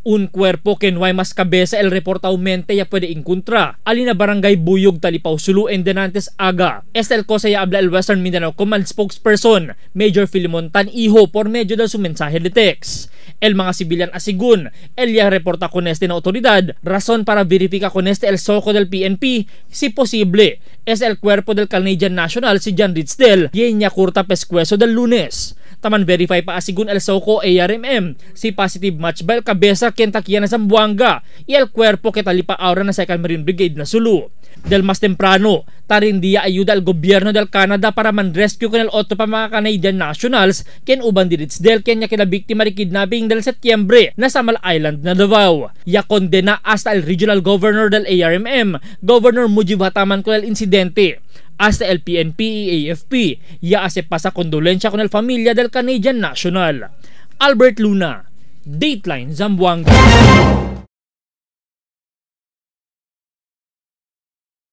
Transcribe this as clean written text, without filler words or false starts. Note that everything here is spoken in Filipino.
Un cuerpo que no hay más cabeza el reportaumente ya puede encontrar. Alina Barangay Buyog, Talipao, Sulu, Endenantes, Aga. Esta el cosa ya habla el Western Mindanao Command spokesperson, Major Filimon Tan-Iho, por medio de su mensaje de text. El mga sibilyan asigun, el ya reporta con este na otoridad, razón para verificar con este el soco del PNP, si posible, es el cuerpo del Canadian National si John Ridsdale, y niya kurta pescueso del lunes. Taman verify pa asigun el Soko ARMM si positive match ba el kabesa Kentucky na Zamboanga y el cuerpo que talipa ahora na 2nd Marine Brigade na Sulu. Del mas temprano, tarindiya ayuda al gobyerno del Canada para man-rescue con el otro pa mga Canadian nationals ken uban dirits del kenya kinabiktima ri kidnapping del Setyembre na Samal Island na Davao. Ya kondena hasta el regional governor del ARMM, Governor Mujib Hataman con el incidente. Hasta el PNP y AFP ya hace pasa condolensya con el familia del Canadian National. Albert Luna, Dateline Zamboanga.